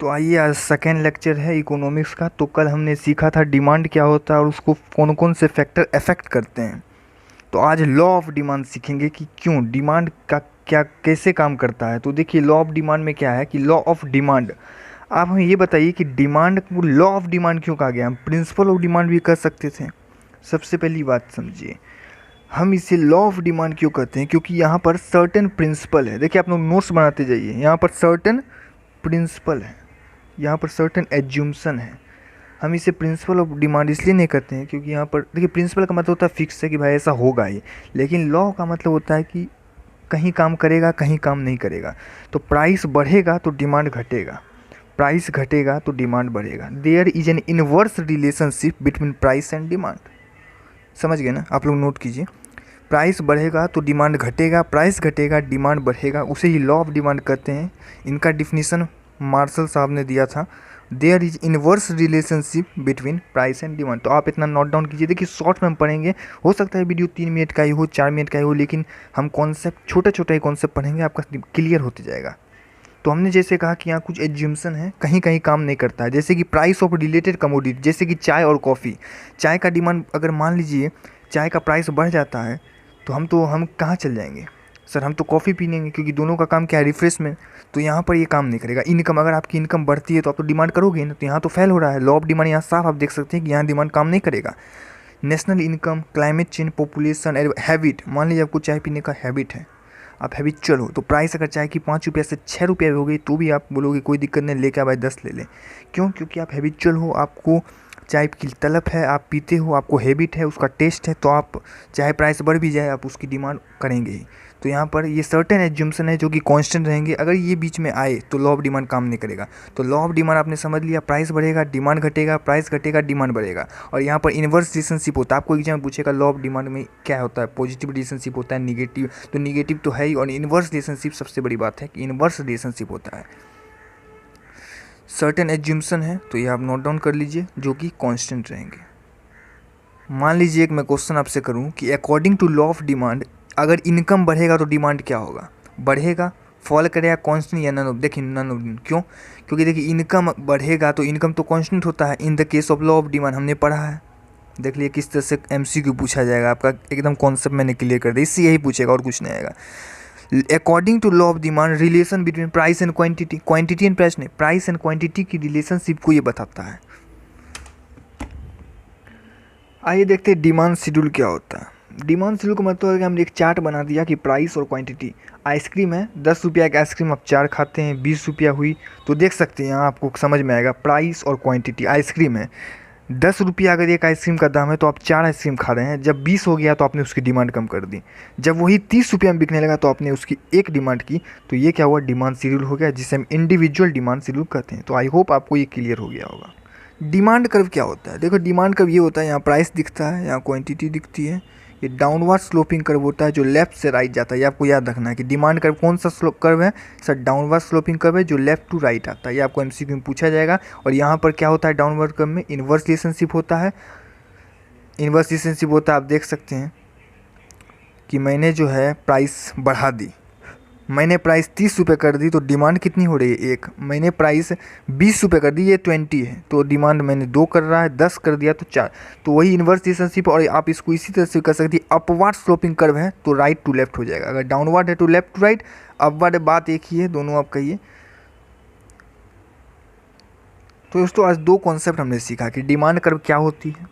तो आइए, आज सेकेंड लेक्चर है इकोनॉमिक्स का। तो कल हमने सीखा था डिमांड क्या होता है और उसको कौन कौन से फैक्टर अफेक्ट करते हैं। तो आज लॉ ऑफ डिमांड सीखेंगे कि क्यों डिमांड का क्या कैसे काम करता है। तो देखिए, लॉ ऑफ डिमांड में क्या है कि लॉ ऑफ डिमांड, आप हमें ये बताइए कि डिमांड को लॉ ऑफ डिमांड क्यों कहा गया। हम प्रिंसिपल ऑफ डिमांड भी कर सकते थे। सबसे पहली बात समझिए, हम इसे लॉ ऑफ डिमांड क्यों कहते हैं, क्योंकि यहाँ पर सर्टेन प्रिंसिपल है। देखिए, आप लोग नोट्स बनाते जाइए, यहाँ पर सर्टेन प्रिंसिपल है, यहाँ पर सर्टेन एज्यूम्सन है। हम इसे प्रिंसिपल ऑफ डिमांड इसलिए नहीं करते हैं क्योंकि यहाँ पर देखिए, प्रिंसिपल का मतलब होता है फिक्स है कि भाई ऐसा होगा ही, लेकिन लॉ का मतलब होता है कि कहीं काम करेगा कहीं काम नहीं करेगा। तो प्राइस बढ़ेगा तो डिमांड घटेगा, प्राइस घटेगा तो डिमांड बढ़ेगा। There is an inverse relationship between price and demand. समझ गए ना, आप लोग नोट कीजिए। प्राइस बढ़ेगा तो डिमांड घटेगा, प्राइस घटेगा डिमांड बढ़ेगा, उसे ही लॉ ऑफ डिमांड कहते हैं। इनका डिफिनीसन मार्शल साहब ने दिया था, there is inverse relationship between price and demand. तो आप इतना नोट डाउन कीजिए। देखिए, शॉर्ट में हम पढ़ेंगे, हो सकता है वीडियो 3 मिनट का ही हो, 4 मिनट का ही हो, लेकिन हम कॉन्सेप्ट छोटा छोटा ही कॉन्सेप्ट पढ़ेंगे, आपका क्लियर होते जाएगा। तो हमने जैसे कहा कि यहाँ कुछ एज्यूम्सन है, कहीं कहीं काम नहीं करता है। जैसे कि प्राइस ऑफ रिलेटेड कमोडिटी, जैसे कि चाय और कॉफ़ी। चाय का डिमांड अगर मान लीजिए चाय का प्राइस बढ़ जाता है तो हम कहाँ चल जाएंगे, सर हम तो कॉफ़ी पीनेंगे, क्योंकि दोनों का काम क्या है, रिफ्रेशमेंट। तो यहाँ पर ये काम नहीं करेगा। इनकम, अगर आपकी इनकम बढ़ती है तो आप तो डिमांड करोगे ना, तो यहाँ तो फेल हो रहा है। लॉ ऑफ डिमांड यहाँ साफ आप देख सकते हैं कि यहाँ डिमांड काम नहीं करेगा। National income, climate change, population, habit. मान लीजिए आपको चाय पीने का हैबिट है, आप हैबिचुअल हो, तो प्राइस अगर चाय की 5 रुपये से 6 रुपये हो गई तो भी आप बोलोगे कोई दिक्कत नहीं, लेके भाई 10 ले लें। क्यों? क्योंकि आप हैबिचुअल हो, आपको चाय की तलब है, आप पीते हो, आपको हैबिट है, उसका टेस्ट है, तो आप चाहे प्राइस बढ़ भी जाए आप उसकी डिमांड करेंगे ही। तो यहाँ पर ये सर्टेन एज्यूम्सन है जो कि कांस्टेंट रहेंगे। अगर ये बीच में आए तो लॉ ऑफ डिमांड काम नहीं करेगा। तो लॉ ऑफ डिमांड आपने समझ लिया, प्राइस बढ़ेगा डिमांड घटेगा, प्राइस घटेगा डिमांड बढ़ेगा। और यहाँ पर इन्वर्स रिलेशनशिप होता है। आपको एग्जाम पूछेगा लॉ ऑफ डिमांड में क्या होता है, पॉजिटिव रिलेशनशिप होता है, निगेटिव। तो निगेटिव तो है ही, और इन्वर्स रिलेशनशिप सबसे बड़ी बात है कि इन्वर्स रिलेशनशिप होता है। सर्टेन एज्यूम्सन है तो ये आप नोट डाउन कर लीजिए, जो कि कांस्टेंट रहेंगे। मान लीजिए एक मैं क्वेश्चन आपसे करूं कि according to law of demand, अगर इनकम बढ़ेगा तो डिमांड क्या होगा, बढ़ेगा, फॉल करेगा, कांस्टेंट या नन ऑफ। देखिए नन ऑफ, क्यों? क्योंकि देखिए इनकम बढ़ेगा तो इनकम तो कांस्टेंट होता है in the case of law of demand, हमने पढ़ा है। देख लिए किस तरह से एमसीक्यू पूछा जाएगा, आपका एकदम कॉन्सेप्ट मैंने क्लियर कर दिया, इससे यही पूछेगा और कुछ नहीं आएगा। According to law of demand, relation between price and quantity, quantity and price नहीं, प्राइस एंड क्वांटिटी की रिलेशनशिप को ये बताता है। आइए देखते हैं डिमांड शेड्यूल क्या होता है। डिमांड शेड्यूल का मतलब है कि हमने एक चार्ट बना दिया कि प्राइस और क्वांटिटी। आइसक्रीम है, 10 रुपया की आइसक्रीम आप 4 खाते हैं, 20 रुपया हुई। तो देख सकते हैं यहाँ आपको समझ में आएगा, प्राइस और क्वांटिटी। आइसक्रीम है 10 रुपया अगर एक आइसक्रीम का दाम है तो आप 4 आइसक्रीम खा रहे हैं। जब 20 हो गया तो आपने उसकी डिमांड कम कर दी। जब वही 30 रुपया में बिकने लगा तो आपने उसकी एक डिमांड की। तो ये क्या हुआ, डिमांड शेड्यूल हो गया, जिसे हम इंडिविजुअल डिमांड शेड्यूल कहते हैं। तो आई होप आपको ये क्लियर हो गया होगा। डिमांड कर्व क्या होता है, देखो डिमांड कर्व ये होता है, यहाँ प्राइस दिखता है, यहाँ क्वांटिटी दिखती है। ये डाउनवर्ड स्लोपिंग कर्व होता है जो लेफ्ट से राइट जाता है। ये आपको याद रखना है कि डिमांड कर्व कौन सा स्लोप कर्व है, सर डाउनवर्ड स्लोपिंग कर्व है जो लेफ्ट टू राइट आता है। ये आपको एमसीक्यू में पूछा जाएगा। और यहाँ पर क्या होता है, डाउनवर्ड कर्व में इन्वर्स रिलेशनशिप होता है। इन्वर्स रिलेशनशिप होता है, आप देख सकते हैं कि मैंने जो है प्राइस बढ़ा दी, मैंने प्राइस 30 रुपये कर दी तो डिमांड कितनी हो रही है, 1। मैंने प्राइस 20 रुपये कर दी, ये 20 है, तो डिमांड मैंने 2 कर रहा है, 10 कर दिया तो 4। तो वही इन्वर्स रिलेशनशिप। और आप इसको इसी तरह से कर सकती है, अपवर्ड स्लोपिंग कर्व है तो राइट टू लेफ्ट हो जाएगा, अगर डाउनवर्ड है तो लेफ्ट टू राइट, अपवर्ड बात एक ही है, दोनों आप कहिए। तो दोस्तों आज 2 कॉन्सेप्ट हमने सीखा कि डिमांड कर्व क्या होती है,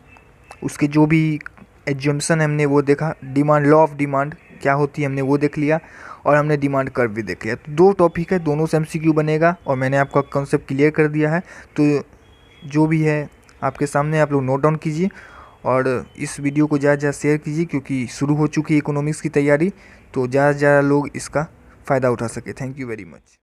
उसके जो भी एज्यूम्सन है हमने वो देखा, डिमांड लॉ ऑफ डिमांड क्या होती है हमने वो देख लिया, और हमने डिमांड कर्व भी देख लिया। तो 2 टॉपिक है, दोनों से एमसीक्यू बनेगा और मैंने आपका कॉन्सेप्ट क्लियर कर दिया है। तो जो भी है आपके सामने, आप लोग नोट डाउन कीजिए और इस वीडियो को ज़्यादा ज़्यादा शेयर कीजिए, क्योंकि शुरू हो चुकी है इकोनॉमिक्स की तैयारी, तो ज़्यादा से ज़्यादा लोग इसका फ़ायदा उठा सके। Thank you very much.